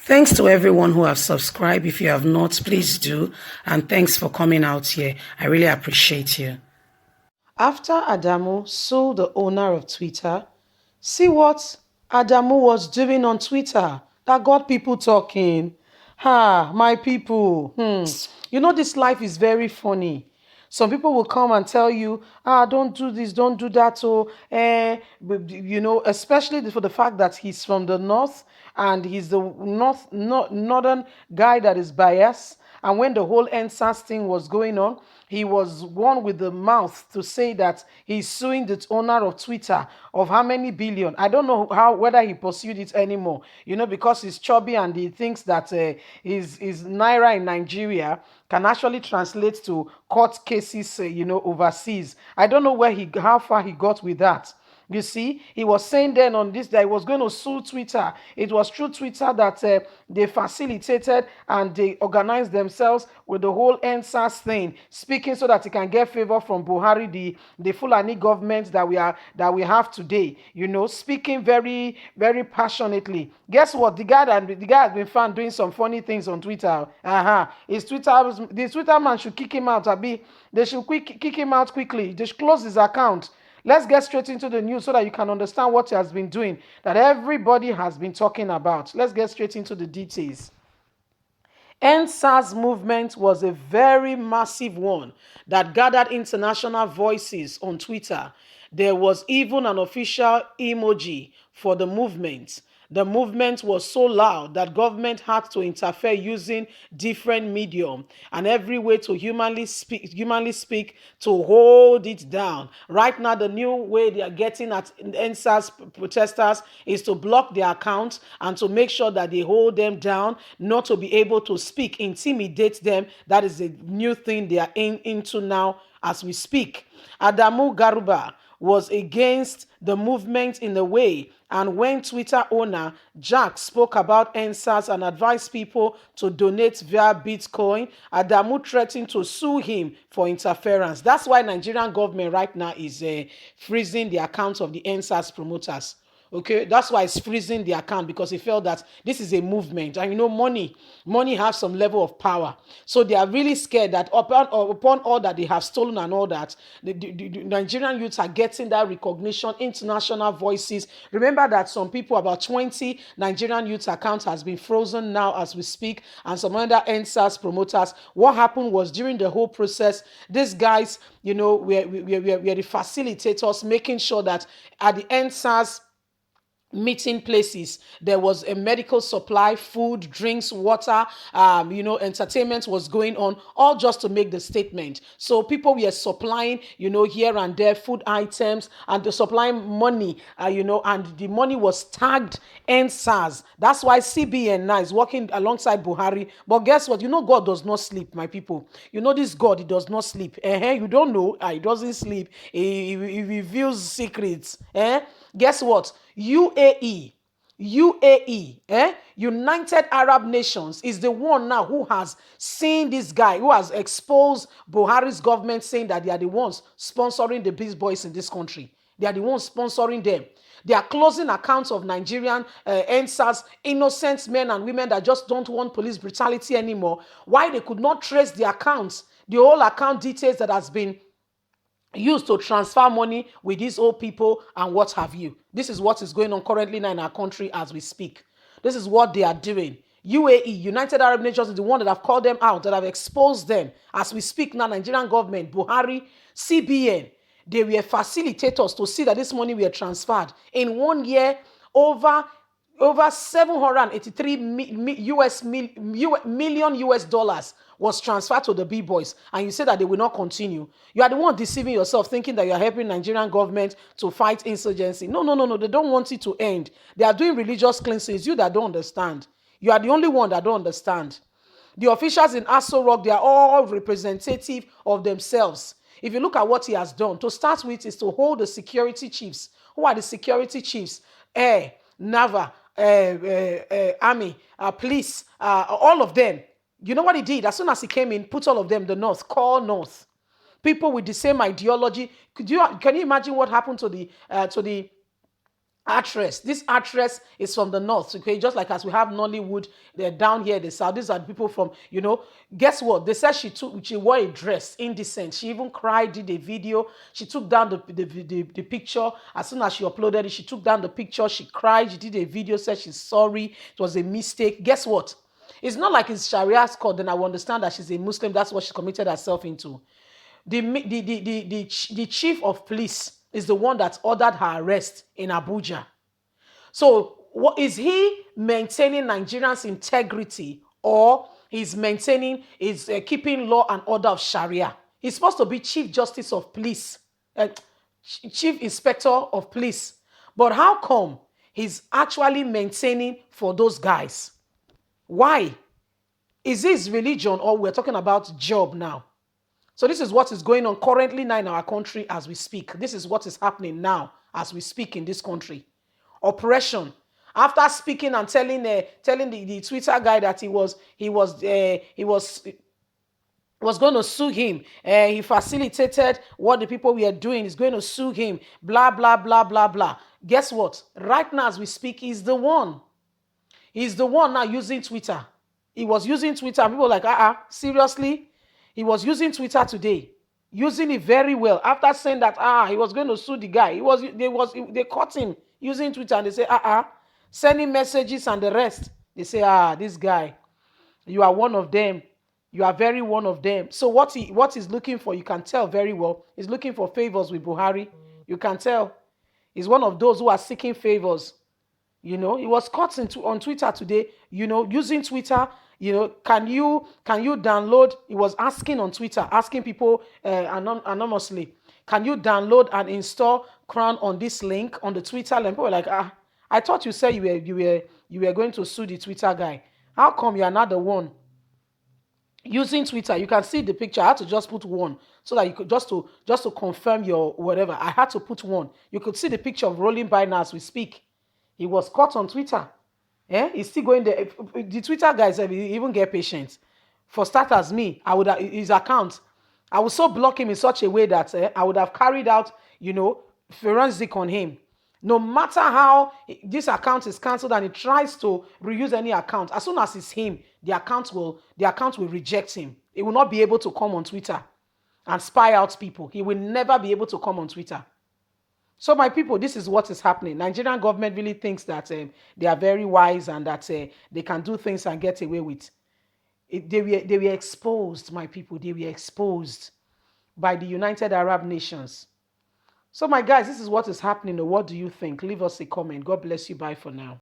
Thanks to everyone who have subscribed. If you have not, please do. And thanks for coming out here. I really appreciate you. After Adamu sued the owner of Twitter, see what Adamu was doing on Twitter that got people talking. My people. You know, this life is very funny. Some people will come and tell you, don't do this, don't do that. So, especially for the fact that he's from the north and he's the northern guy that is biased. And when the whole NSAS thing was going on, he was one with the mouth to say that he's suing the owner of Twitter of how many billion. I don't know whether he pursued it anymore, because he's chubby and he thinks that his naira in Nigeria can actually translate to court cases, overseas. I don't know how far he got with that. You see, he was saying then on this that he was going to sue Twitter. It was through Twitter that they facilitated and they organized themselves with the whole NSAS thing, speaking so that he can get favor from Buhari, the Fulani government that we have today. Speaking very, very passionately. Guess what? The guy has been found doing some funny things on Twitter. The Twitter man should kick him out. They should kick him out quickly. They should close his account. Let's get straight into the news so that you can understand what he has been doing, that everybody has been talking about. Let's get straight into the details. NSAS movement was a very massive one that gathered international voices on Twitter. There was even an official emoji for the movement. The movement was so loud that government had to interfere using different medium and every way to humanly speak to hold it down. Right now, the new way they are getting at NSAS protesters is to block their accounts and to make sure that they hold them down, not to be able to speak, intimidate them. That is the new thing they are into now as we speak. Adamu Garuba was against the movement in a way, and when Twitter owner Jack spoke about NSAS and advised people to donate via Bitcoin, Adamu threatened to sue him for interference. That's why Nigerian government right now is freezing the accounts of the NSAS promoters. Okay, that's why it's freezing the account, because he felt that this is a movement, and money has some level of power. So they are really scared that upon all that they have stolen and all that, the Nigerian youths are getting that recognition, international voices. Remember that some people, about 20 Nigerian youth accounts has been frozen now as we speak, and some other NSAS promoters. What happened was, during the whole process, these guys, we are the facilitators, making sure that at the NSAS meeting places there was a medical supply, food, drinks, water, entertainment was going on, all just to make the statement. So people were supplying, here and there, food items, and they're supplying money, and the money was tagged NSAS. That's why CBN now is working alongside Buhari. But guess what? God does not sleep, my people. This God, he does not sleep. You don't know, he doesn't sleep. He reveals secrets. Guess what? UAE, United Arab Nations, is the one now who has seen this guy, who has exposed Buhari's government, saying that they are the ones sponsoring the Beast Boys in this country. They are the ones sponsoring them. They are closing accounts of Nigerian NSAS, innocent men and women that just don't want police brutality anymore. Why they could not trace the accounts, the whole account details that has been used to transfer money with these old people and what have you. This is what is going on currently now in our country as we speak. This is what they are doing. UAE, United Arab Nations, is the one that have called them out, that have exposed them. As we speak now, Nigerian government, Buhari, CBN, they were facilitators to see that this money were transferred. In 1 year, over 783 million US dollars was transferred to the B-boys, and you say that they will not continue. You are the one deceiving yourself, thinking that you are helping Nigerian government to fight insurgency. No. They don't want it to end. They are doing religious cleansing. It's you that don't understand. You are the only one that don't understand. The officials in Aso Rock, they are all representative of themselves. If you look at what he has done, to start with, is to hold the security chiefs. Who are the security chiefs? Air, Naval, Army, police, all of them. You know what he did? As soon as he came in, put all of them the North, call North. People with the same ideology. Can you imagine what happened to the Actress. This actress is from the north, okay? Just like as we have Nollywood, they're down here in the south. These are the people from, guess what? They said she wore a dress, indecent. She even cried, did a video. She took down the picture. As soon as she uploaded it, she took down the picture. She cried, she did a video, said she's sorry. It was a mistake. Guess what? It's not like it's Sharia's court, then I will understand that she's a Muslim. That's what she committed herself into. The chief of police is the one that ordered her arrest in Abuja. So, what is he maintaining Nigerians' integrity, or he's maintaining is keeping law and order of Sharia? He's supposed to be chief justice of police, chief inspector of police. But how come he's actually maintaining for those guys? Why? Is this religion, or we're talking about job now? So this is what is going on currently now in our country as we speak. This is what is happening now as we speak in this country. Oppression. After speaking and telling the Twitter guy that he was going to sue him. He facilitated what the people were doing. He's going to sue him. Blah blah blah blah blah. Guess what? Right now as we speak, he's the one. He's the one now using Twitter. He was using Twitter. And people were like, seriously? He was using Twitter today, using it very well. After saying that, he was going to sue the guy. They caught him using Twitter, and they say, sending messages and the rest. They say, this guy, you are one of them. You are very one of them. So what he's looking for, you can tell very well. He's looking for favors with Buhari. You can tell. He's one of those who are seeking favors. He was caught on Twitter today, using Twitter. Can you download? He was asking on Twitter, asking people anonymously, can you download and install Crown on this link on the Twitter link? People were like, I thought you said you were going to sue the Twitter guy. How come you are not the one using Twitter? You can see the picture. I had to just put one so that you could just to confirm your whatever. I had to put one. You could see the picture of rolling by now as we speak. He was caught on Twitter. He's still going there. The Twitter guys even get patience. For starters, me, I would have his account. I would so block him in such a way that I would have carried out, forensic on him. No matter how this account is cancelled and he tries to reuse any account, as soon as it's him, the account will reject him. He will not be able to come on Twitter and spy out people. He will never be able to come on Twitter. So my people, this is what is happening. Nigerian government really thinks that they are very wise and that they can do things and get away with it. They were exposed, my people. They were exposed by the United Arab Nations. So my guys, this is what is happening. What do you think? Leave us a comment. God bless you. Bye for now.